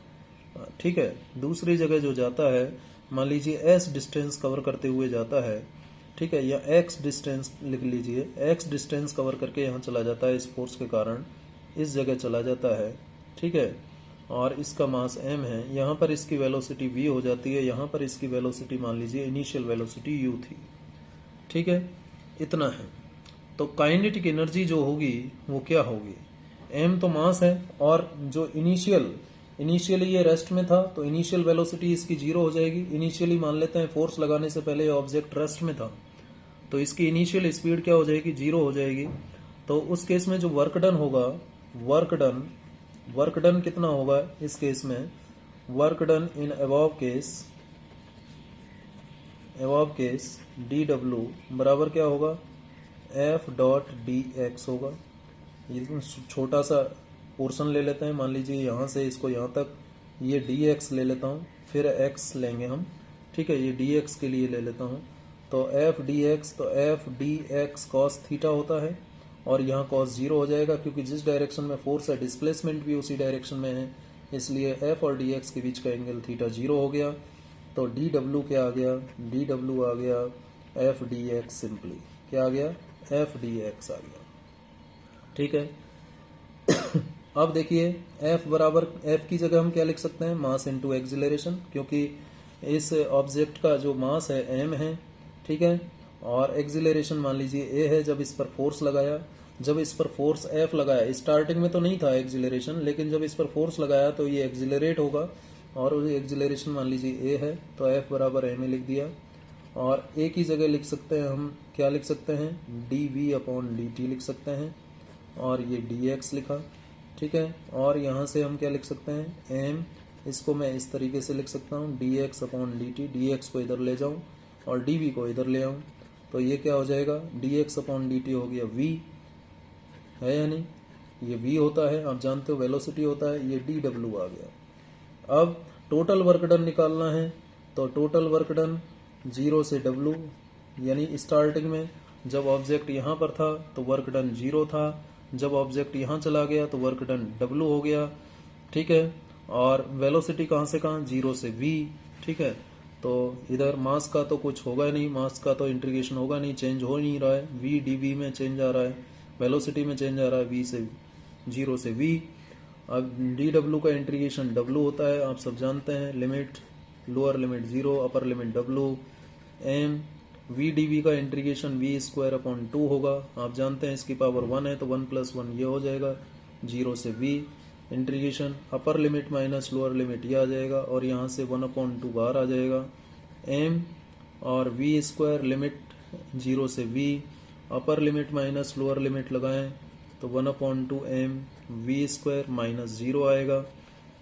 ठीक है। दूसरी जगह जो जाता है, मान लीजिए s डिस्टेंस कवर करते हुए जाता है, ठीक है, या x डिस्टेंस लिख लीजिए, x डिस्टेंस कवर करके यहाँ चला जाता है, इस फोर्स के कारण इस जगह चला जाता है, ठीक है। और इसका मास m है, यहाँ पर इसकी वेलोसिटी v हो जाती है, यहाँ पर इसकी वेलोसिटी मान लीजिए इनिशियल वेलोसिटी u थी, ठीक है। इतना है। तो काइनेटिक एनर्जी जो होगी वो क्या होगी? m तो मास है, और जो इनिशियली ये रेस्ट में था तो इनिशियल वेलोसिटी इसकी जीरो हो जाएगी। इनिशियली मान लेते हैं फोर्स लगाने से पहले ये ऑब्जेक्ट रेस्ट में था, तो इसकी इनिशियल स्पीड क्या हो जाएगी? जीरो हो जाएगी। तो उस केस में जो वर्क डन होगा, वर्क डन कितना होगा इस केस में? Work done in above case dw बराबर क्या होगा? F डॉट डी एक्स होगा। ये छोटा सा पोर्शन ले लेते हैं, मान लीजिए यहाँ से इसको यहाँ तक, ये dx ले लेता हूँ, फिर x लेंगे हम, ठीक है। ये dx के लिए ले लेता हूँ, तो f dx, तो f dx cos थीटा होता है, और यहाँ cos जीरो हो जाएगा क्योंकि जिस डायरेक्शन में फोर्स है डिस्प्लेसमेंट भी उसी डायरेक्शन में है, इसलिए f और dx के बीच का एंगल थीटा जीरो हो गया। तो dw क्या आ गया? dw आ गया f dx, सिंपली क्या आ गया? f dx आ गया, ठीक है। अब देखिए F बराबर, F की जगह हम क्या लिख सकते हैं? मास इनटू एक्सिलरेशन, क्योंकि इस ऑब्जेक्ट का जो मास है m है, ठीक है, और एक्सिलरेशन मान लीजिए a है। जब इस पर फोर्स लगाया, जब इस पर फोर्स F लगाया, स्टार्टिंग में तो नहीं था एक्सिलरेशन, लेकिन जब इस पर फोर्स लगाया तो ये एक्सिलरेट होगा, और एक्सिलरेशन मान लीजिए a है, तो F बराबर m लिख दिया। और a की जगह लिख सकते हैं हम, क्या लिख सकते हैं? dv अपॉन dt लिख सकते हैं, और ये dx लिखा, ठीक है। और यहाँ से हम क्या लिख सकते हैं? m, इसको मैं इस तरीके से लिख सकता हूँ dx अपॉन dt, dx को इधर ले जाऊँ और dv को इधर ले आऊँ, तो ये क्या हो जाएगा? dx अपॉन dt हो गया v, है या नहीं? ये v होता है, आप जानते हो वेलोसिटी होता है, ये dw आ गया। अब टोटल वर्क डन निकालना है, तो टोटल वर्क डन 0 से w, यानी स्टार्टिंग में जब ऑब्जेक्ट यहाँ पर था तो वर्क डन 0 था, जब ऑब्जेक्ट यहाँ चला गया तो वर्क डन w हो गया, ठीक है। और वेलोसिटी कहाँ से कहाँ? 0 से v, ठीक है। तो इधर मास का तो कुछ होगा नहीं, मास का तो इंटीग्रेशन होगा नहीं, चेंज हो नहीं रहा है, v dv में चेंज आ रहा है, वेलोसिटी में चेंज आ रहा है, v से 0 से v। अब dw का इंटीग्रेशन w होता है, आप सब जानते हैं, limit lower limit 0, upper limit w, m v dv का इंटीग्रेशन v स्क्वायर अपॉन 2 होगा, आप जानते हैं इसकी पावर 1 है, तो 1 प्लस 1 ये हो जाएगा, 0 से v integration upper limit minus lower limit ये आ जाएगा, और यहाँ से 1 अपॉन 2 बाहर आ जाएगा, m और v स्क्वायर लिमिट 0 से v, upper limit minus lower limit लगाएं तो 1 upon 2 m v square minus 0 आएगा।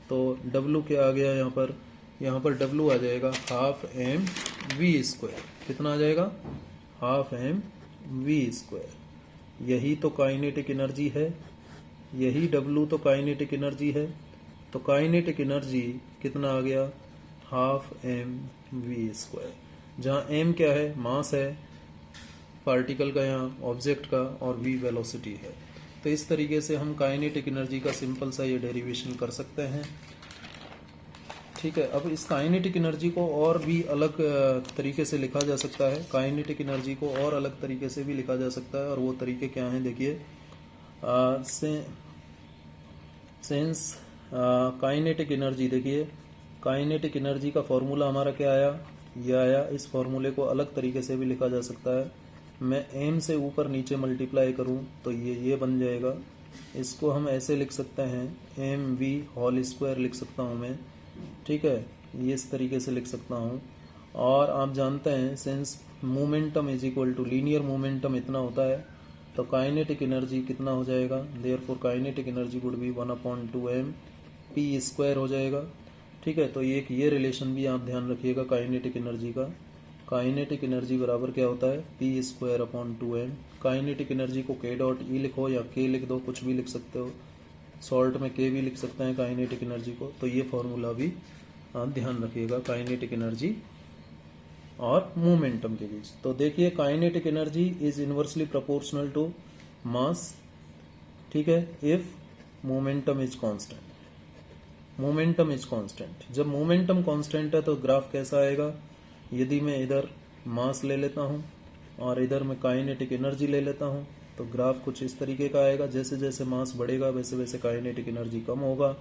तो w क्या आ गया यहाँ पर w आ जाएगा हाफ m v स्क्वायर, कितना आ जाएगा? Half M V square. यही तो काइनेटिक एनर्जी है, यही W तो काइनेटिक एनर्जी है। तो काइनेटिक एनर्जी कितना आ गया, हाफ एम वी स्क्वायर, जहाँ m क्या है, मास है पार्टिकल का, यहाँ ऑब्जेक्ट का, और v वेलोसिटी है। तो इस तरीके से हम काइनेटिक एनर्जी का सिंपल सा ये डेरिवेशन कर सकते हैं। ठीक है, अब इस काइनेटिक एनर्जी को और भी अलग तरीके से लिखा जा सकता है। काइनेटिक एनर्जी को और अलग तरीके से भी लिखा जा सकता है, और वो तरीके क्या हैं देखिए। सेंस काइनेटिक एनर्जी, देखिए काइनेटिक एनर्जी का फॉर्मूला हमारा क्या आया, ये आया। इस फॉर्मूले को अलग तरीके से भी लिखा जा सकता है। मैं m से ऊपर नीचे मल्टीप्लाई करूं तो ये बन जाएगा। इसको हम ऐसे लिख सकते हैं, एम वी होल स्क्वायर लिख सकता हूं मैं। ठीक है, ये इस तरीके से लिख सकता हूं। और आप जानते हैं since momentum is equal to linear momentum इतना होता है, तो काइनेटिक एनर्जी कितना हो जाएगा, therefore kinetic energy would be 1/2m P square हो जाएगा। ठीक है, तो ये रिलेशन भी आप ध्यान रखिएगा काइनेटिक एनर्जी का। काइनेटिक एनर्जी बराबर क्या होता है, P square upon 2m। Kinetic energy को k डॉट ई लिखो या k लिख दो, कुछ भी लिख सकते हो। सॉल्ट में k भी लिख सकते हैं काइनेटिक एनर्जी को। तो ये फॉर्मूला भी आप ध्यान रखिएगा काइनेटिक एनर्जी और मोमेंटम के बीच। तो देखिए kinetic energy is inversely proportional to mass. ठीक है, if momentum is constant. Momentum is constant, जब मोमेंटम कांस्टेंट है तो ग्राफ कैसा आएगा, यदि मैं इधर मास ले लेता हूं और इधर मैं काइनेटिक एनर्जी ले लेता हूं, तो ग्राफ कुछ इस तरीके का आएगा। जैसे जैसे मास बढ़ेगा वैसे वैसे काइनेटिक एनर्जी कम होगा।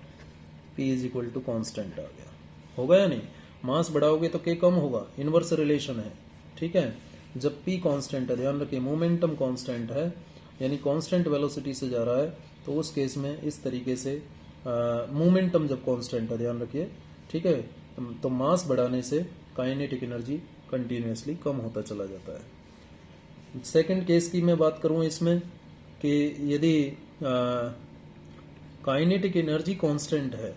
P is equal to constant आ गया, होगा या नहीं। मास बढ़ाओगे तो K कम होगा, इनवर्स रिलेशन है। ठीक है, जब P कांस्टेंट है, ध्यान रखिए मोमेंटम कांस्टेंट है, यानी कांस्टेंट वेलोसिटी से जा रहा है, तो उस केस में इस तरीके से मोमेंटम जब कांस्टेंट है, ध्यान रखिए। ठीक है, तो मास बढ़ाने से काइनेटिक एनर्जी कंटिन्यूसली कम होता चला जाता है। सेकंड केस की मैं बात करूं इसमें कि यदि काइनेटिक एनर्जी कांस्टेंट है,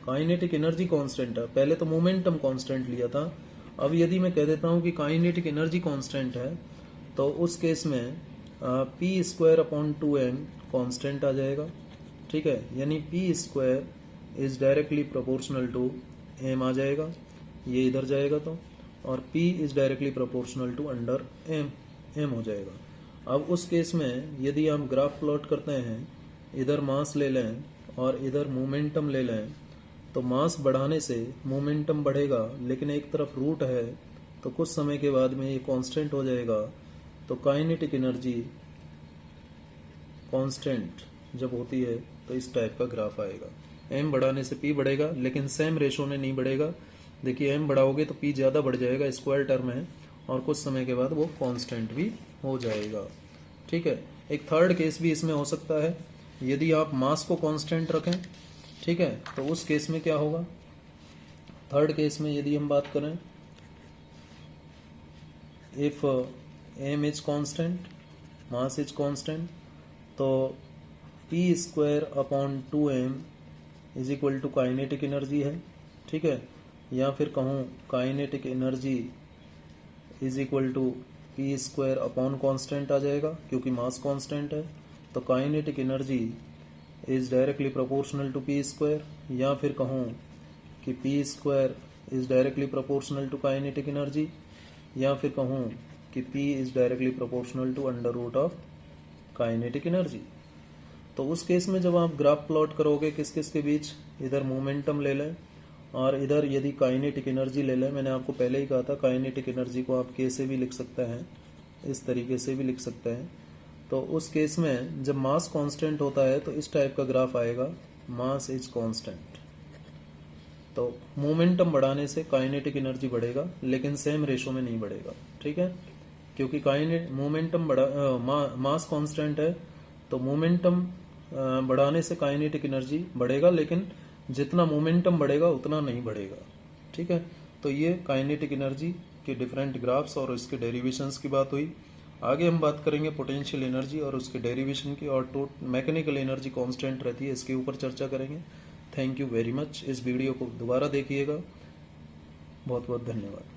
काइनेटिक एनर्जी कांस्टेंट है, पहले तो मोमेंटम कांस्टेंट लिया था, अब यदि मैं कह देता हूं कि काइनेटिक एनर्जी कांस्टेंट है, तो उस केस में P square upon 2m constant आ जाएगा। ठीक है, यानी P square is directly proportional to m आ जाएगा, ये इधर जाएगा तो, और p इज directly proportional to under m हो जाएगा। अब उस केस में यदि हम ग्राफ प्लॉट करते हैं, इधर मास ले लें और इधर मोमेंटम ले लें, तो मास बढ़ाने से मोमेंटम बढ़ेगा, लेकिन एक तरफ रूट है तो कुछ समय के बाद में ये कांस्टेंट हो जाएगा। तो काइनेटिक एनर्जी कांस्टेंट जब होती है तो इस टाइप का ग्राफ आएगा। m बढ़ाने से p बढ़ेगा, लेकिन सेम रेशो में नहीं बढ़ेगा। देखिए m बढ़ाओगे तो p ज़्यादा बढ़ जाएगा, स्क्वायर टर्म है, और कुछ समय के बाद वो कांस्टेंट भी हो जाएगा। ठीक है, एक थर्ड केस भी इसमें हो सकता है, यदि आप मास को कांस्टेंट रखें। ठीक है, तो उस केस में क्या होगा, थर्ड केस में यदि हम बात करें, if m is constant, mass is constant, तो p square upon 2m is equal to kinetic energy है। ठीक है, या फिर कहूँ kinetic energy is equal to P square upon constant आ जाएगा, क्योंकि मास कांस्टेंट है। तो kinetic energy is directly proportional to P square, या फिर कहूँ कि P square is directly proportional to kinetic energy, या फिर कहूँ कि P is directly proportional to under root of kinetic energy. तो उस केस में जब आप ग्राफ प्लॉट करोगे किस किस के बीच, इधर मोमेंटम ले लें और इधर यदि काइनेटिक एनर्जी ले लें, मैंने आपको पहले ही कहा था काइनेटिक एनर्जी को आप K से भी लिख सकते हैं, इस तरीके से भी लिख सकते हैं। तो उस केस में जब मास कांस्टेंट होता है तो इस टाइप का ग्राफ आएगा, मास इज कांस्टेंट। तो मोमेंटम बढ़ाने से काइनेटिक एनर्जी बढ़ेगा, लेकिन सेम रेशो में नहीं बढ़ेगा। ठीक है, क्योंकि मोमेंटम मास कांस्टेंट है, तो मोमेंटम बढ़ाने से काइनेटिक एनर्जी बढ़ेगा, लेकिन जितना मोमेंटम बढ़ेगा उतना नहीं बढ़ेगा। ठीक है, तो ये काइनेटिक एनर्जी के डिफरेंट ग्राफ्स और इसके डेरिवेशंस की बात हुई। आगे हम बात करेंगे पोटेंशियल एनर्जी और उसके डेरिवेशन की, और मैकेनिकल एनर्जी कांस्टेंट रहती है, इसके ऊपर चर्चा करेंगे। Thank you very much. इस वीडियो को दोबारा देखिएगा। बहुत बहुत धन्यवाद।